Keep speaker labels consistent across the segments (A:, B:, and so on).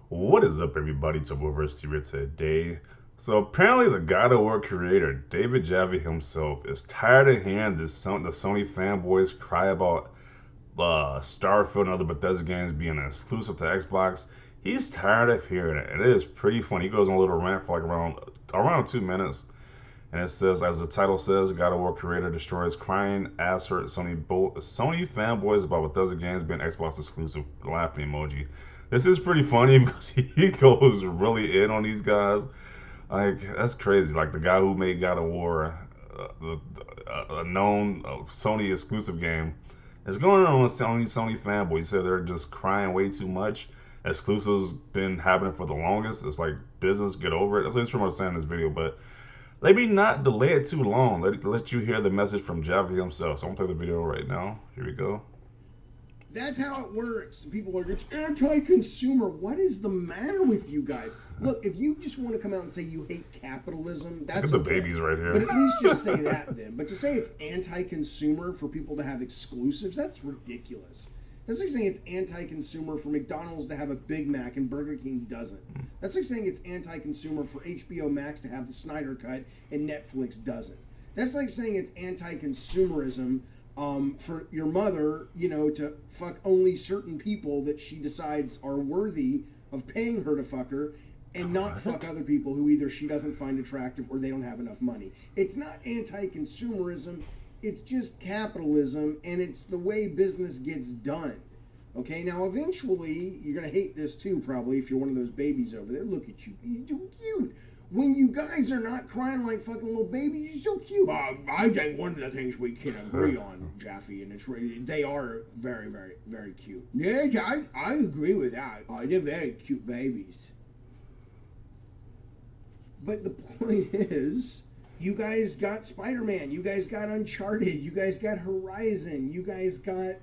A: What is up, everybody? To Reverse here today. So apparently, the God of War creator David Jaffe himself is tired of hearing the Sony fanboys cry about Starfield and other Bethesda games being exclusive to Xbox. He's tired of hearing it, and it is pretty funny. He goes on a little rant for like around 2 minutes, and it says, as the title says, God of War creator destroys crying ass hurt Sony fanboys about Bethesda games being Xbox exclusive. Laughing emoji. This is pretty funny because he goes really in on these guys. Like, that's crazy. Like the guy who made God of War, a known Sony exclusive game, is going on these Sony fanboys. He said they're just crying way too much. Exclusives been happening for the longest. It's like business, get over it. That's what he's pretty much saying in this video. But let me not delay it too long. Let you hear the message from Jaffe himself. So I'm gonna play the video right now. Here we go.
B: That's how it works. People are just anti-consumer. What is the matter with you guys? Look, if you just want to come out and say you hate capitalism,
A: Look
B: that's
A: at the
B: okay.
A: babies right
B: But
A: here.
B: at least just say that then. But to say it's anti-consumer for people to have exclusives, that's ridiculous. That's like saying it's anti-consumer for McDonald's to have a Big Mac and Burger King doesn't. That's like saying it's anti-consumer for HBO Max to have the Snyder Cut and Netflix doesn't. That's like saying it's anti-consumerism for your mother, to fuck only certain people that she decides are worthy of paying her to fuck her and not fuck other people who either she doesn't find attractive or they don't have enough money. It's not anti-consumerism, it's just capitalism, and it's the way business gets done. Okay, now eventually you're gonna hate this too, probably, if you're one of those babies over there. Look at you, you're so cute. When you guys are not crying like fucking little babies, you're so cute. I think one of the things we can agree on, Jaffe, and it's really, they are very, very, very cute. Yeah, I agree with that. They're very cute babies. But the point is, you guys got Spider-Man, you guys got Uncharted, you guys got Horizon, you guys got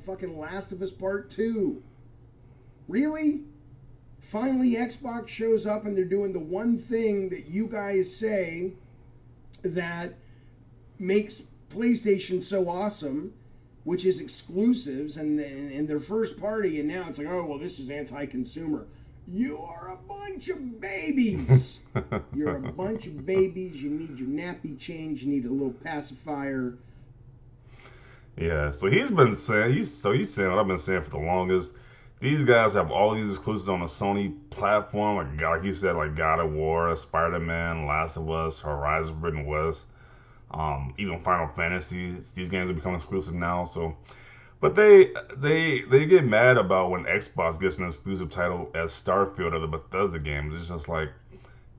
B: fucking Last of Us Part 2. Really? Finally, Xbox shows up and they're doing the one thing that you guys say that makes PlayStation so awesome, which is exclusives and their first party, and now it's like, oh, well, this is anti-consumer. You are a bunch of babies. You're a bunch of babies. You need your nappy change. You need a little pacifier.
A: Yeah, so he's saying what I've been saying for the longest. These guys have all these exclusives on the Sony platform, like you said, like God of War, Spider Man, Last of Us, Horizon Forbidden West, even Final Fantasy. These games are becoming exclusive now. So, but they get mad about when Xbox gets an exclusive title as Starfield or the Bethesda games. It's like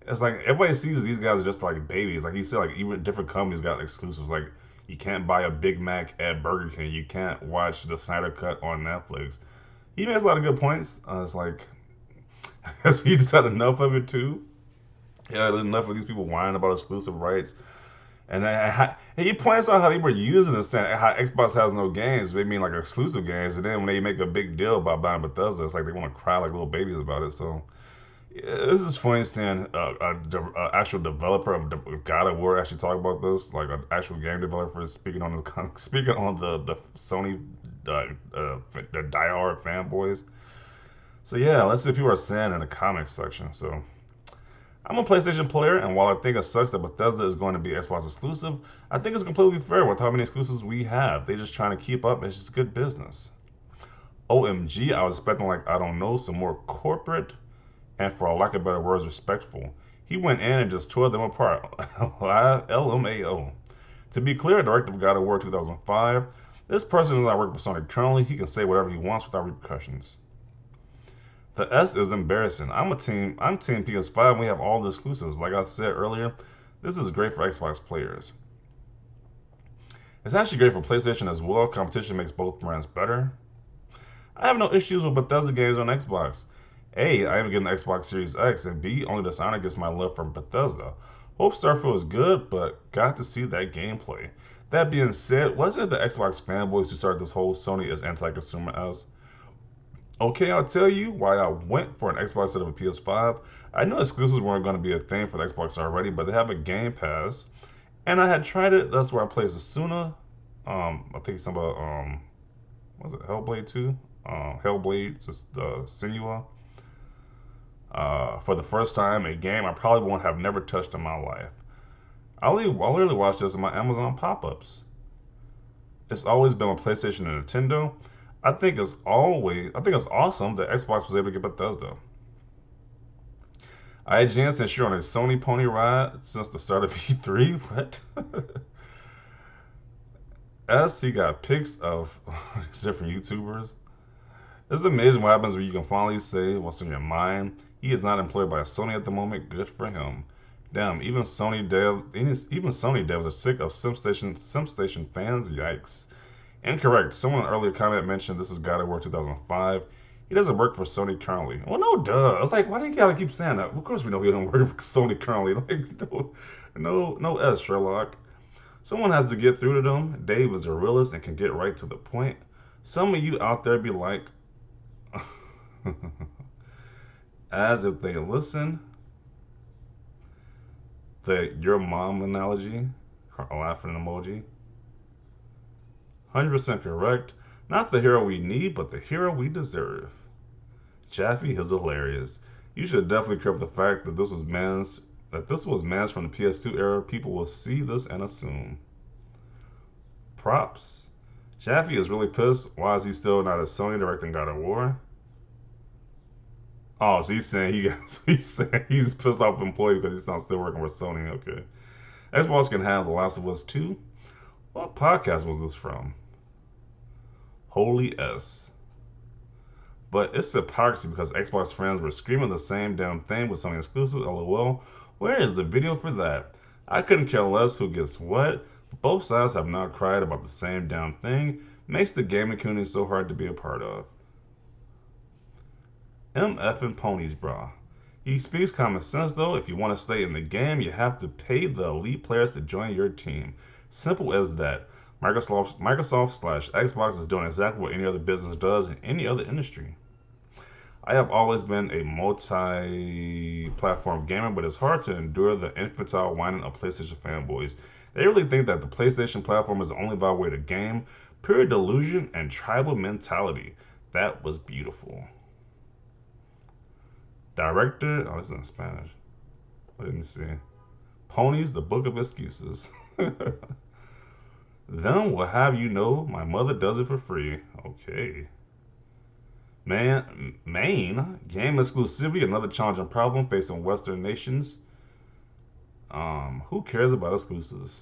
A: everybody sees these guys are just like babies. Like he said, like even different companies got exclusives. Like you can't buy a Big Mac at Burger King. You can't watch the Snyder Cut on Netflix. He makes a lot of good points. It's like he just had enough of it too. Yeah, enough of these people whining about exclusive rights. And then he points out how they were using this, saying how Xbox has no games. They mean like exclusive games. And then when they make a big deal about buying Bethesda, it's like they want to cry like little babies about it. So yeah, this is funny seeing actual developer of God of War actually talk about this, like an actual game developer speaking on the speaking on the Sony the diehard fanboys. So yeah, let's see what people are saying in the comments section. So I'm a PlayStation player, and while I think it sucks that Bethesda is going to be Xbox exclusive, I think it's completely fair with how many exclusives we have. They're just trying to keep up. It's just good business. OMG, I was expecting like I don't know some more corporate and for a lack of better words, respectful. He went in and just tore them apart. LMAO. To be clear, director of God of War 2005, this person is not working for Sony currently. He can say whatever he wants without repercussions. The S is embarrassing. I'm team PS5 and we have all the exclusives. Like I said earlier, this is great for Xbox players. It's actually great for PlayStation as well. Competition makes both brands better. I have no issues with Bethesda games on Xbox. A, I am getting the Xbox Series X, and B, only Dishonor gets my love from Bethesda. Hope Starfield is good, but got to see that gameplay. That being said, wasn't it the Xbox fanboys who started this whole Sony as anti-consumer as? Okay, I'll tell you why I went for an Xbox instead of a PS5. I knew exclusives weren't going to be a thing for the Xbox already, but they have a Game Pass, and I had tried it. That's where I played Asuna. I think it's about was it Hellblade 2? Hellblade, just Senua. For the first time, a game I probably won't have never touched in my life. I'll literally watch this in my Amazon pop-ups. It's always been on PlayStation and Nintendo. I think it's awesome that Xbox was able to get Bethesda. IGN since you're on a Sony pony ride since the start of E3. What? S, he got pics of different YouTubers. It's amazing what happens when you can finally say what's in your mind. He is not employed by Sony at the moment. Good for him. Damn, even Sony devs are sick of SimStation fans. Yikes. Incorrect. Someone in an earlier comment mentioned this is God of War 2005. He doesn't work for Sony currently. Well, no, duh. I was like, why do you gotta keep saying that? Of course we know he don't work for Sony currently. Like, no S, Sherlock. Someone has to get through to them. Dave is a realist and can get right to the point. Some of you out there be like, as if they listen, the your mom analogy, a laughing emoji. 100% correct. Not the hero we need, but the hero we deserve. Jaffe is hilarious. You should definitely clear up the fact that this was man's from the PS2 era. People will see this and assume. Props. Jaffe is really pissed. Why is he still not at Sony directing God of War? Oh, so he's saying he's saying he's pissed off employee because he's not still working with Sony. Okay. Xbox can have The Last of Us 2. What podcast was this from? Holy S. But it's hypocrisy because Xbox fans were screaming the same damn thing with Sony Exclusives. LOL. Where is the video for that? I couldn't care less who gets what. But both sides have not cried about the same damn thing. Makes the gaming community so hard to be a part of. MF and ponies, brah. He speaks common sense though. If you want to stay in the game, you have to pay the elite players to join your team. Simple as that. Microsoft slash Xbox is doing exactly what any other business does in any other industry. I have always been a multi-platform gamer, but it's hard to endure the infantile whining of PlayStation fanboys. They really think that the PlayStation platform is the only viable way to game. Pure delusion and tribal mentality. That was beautiful. Director, oh, this is in Spanish. Let me see. Ponies, the Book of Excuses. Then will have you know my mother does it for free. Okay. Maine, game exclusivity, another challenging problem facing Western nations. Who cares about exclusives?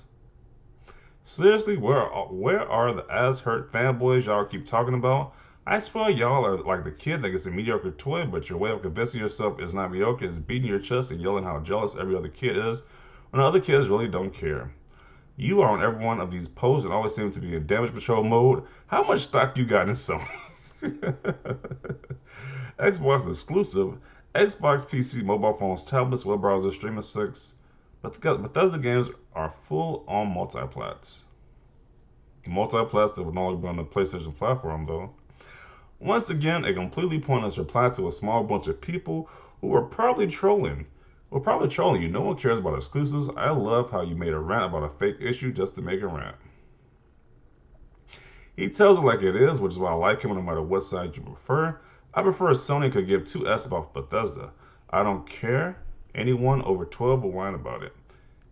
A: Seriously, where are the ass hurt fanboys y'all keep talking about? I swear y'all are like the kid that gets a mediocre toy, but your way of convincing yourself is not mediocre is beating your chest and yelling how jealous every other kid is when other kids really don't care. You are on every one of these posts and always seem to be in damage control mode. How much stock you got in Sony? Xbox exclusive, Xbox PC, mobile phones, tablets, web browser, streaming 6. But Bethesda games are full on multiplats. Multiplats that would normally be on the PlayStation platform, though. Once again, a completely pointless reply to a small bunch of people who were probably trolling. We're probably trolling you. No one cares about exclusives. I love how you made a rant about a fake issue just to make a rant. He tells it like it is, which is why I like him no matter what side you prefer. I prefer Sony could give two S about Bethesda. I don't care. Anyone over 12 will whine about it.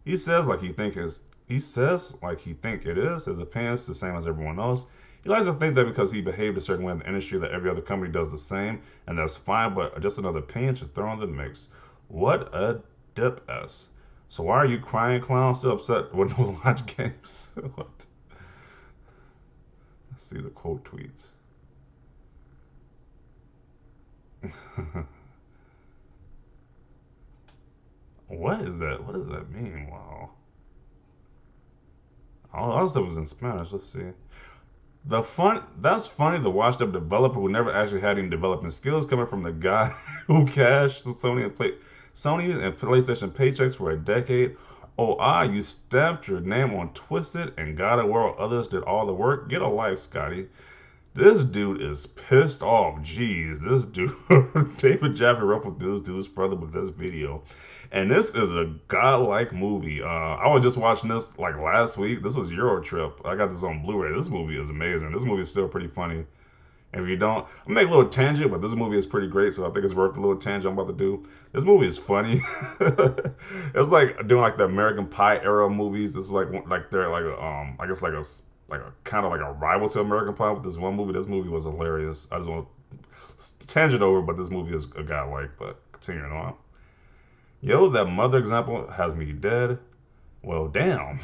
A: He says like he says like he think it is. His opinion's the same as everyone else. He likes to think that because he behaved a certain way in the industry that every other company does the same, and that's fine, but just another opinion to throw in the mix. What a dip S. So why are you crying, clown? Still upset with no launch games? What? Let's see the quote tweets. What is that? What does that mean? Wow. All that stuff was in Spanish. Let's see. That's funny to watch the developer who never actually had any development skills coming from the guy who cashed Sony and PlayStation paychecks for a decade. Oh, you stamped your name on Twisted and got it while others did all the work. Get a life, Scotty. This dude is pissed off. Jeez, this dude, David Jaffe ruffled this dude's brother with this video. And this is a godlike movie. I was just watching this like last week. This was Euro Trip. I got this on Blu-ray. This movie is amazing. This movie is still pretty funny. And if you don't, I'll make a little tangent, but this movie is pretty great, so I think it's worth the little tangent I'm about to do. This movie is funny. It's like doing like the American Pie era movies. This is like they're like I guess like a kind of like a rival to American Pie with this one movie. This movie was hilarious. I just want to tangent over, but this movie is a guy like. But continuing on, yo, that mother example has me dead. Well, damn.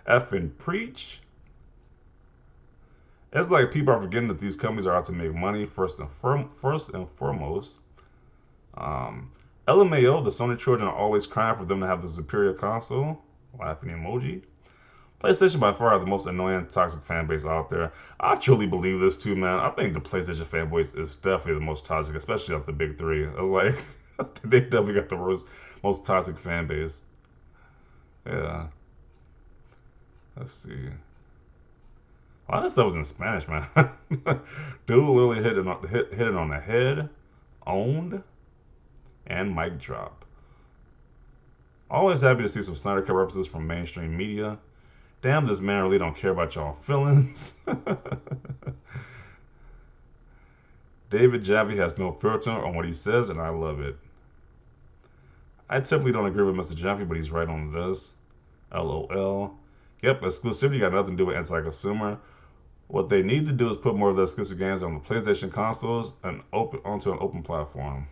A: Effing preach. It's like people are forgetting that these companies are out to make money first and foremost. Um, LMAO, the Sony children are always crying for them to have the superior console. Laughing emoji. PlayStation by far the most annoying, toxic fan base out there. I truly believe this too, man. I think the PlayStation fanboys is definitely the most toxic, especially of the big three. I was like, they definitely got the most toxic fan base. Yeah. Let's see. A lot of stuff was in Spanish, man. Dude literally hit it on the head, owned, and mic drop. Always happy to see some Snyder Cut references from mainstream media. Damn, this man really don't care about y'all feelings. David Jaffe has no filter on what he says, and I love it. I typically don't agree with Mr. Jaffe, but he's right on this. LOL. Yep, exclusivity got nothing to do with anti-consumer. What they need to do is put more of the exclusive games on the PlayStation consoles and onto an open platform.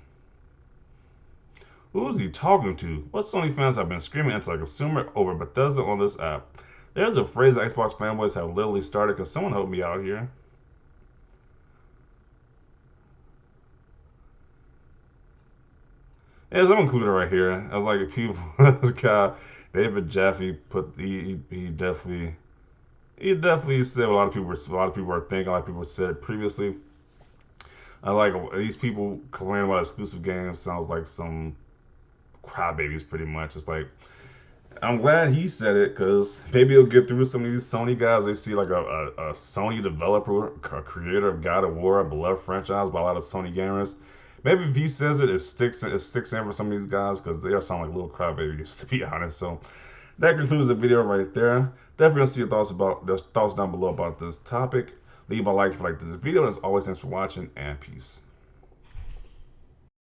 A: Who's he talking to? What Sony fans have been screaming anti-consumer over Bethesda on this app? There's a phrase that Xbox fanboys have literally started. Cause someone help me out here? Yes, I'm included right here. I was like, people, this guy, David Jaffe, he definitely said what a lot of people are thinking. A lot of people said previously. I like these people complaining about exclusive games. Sounds like some crybabies, pretty much. It's like I'm glad he said it because maybe he'll get through some of these Sony guys. They see like a Sony developer, a creator of God of War, a beloved franchise by a lot of Sony gamers. Maybe if he says it, it sticks in for some of these guys because they are sound like little crybabies to be honest. So that concludes the video right there. Definitely gonna see your thoughts down below about this topic. Leave a like if you like this video. As always, thanks for watching and peace.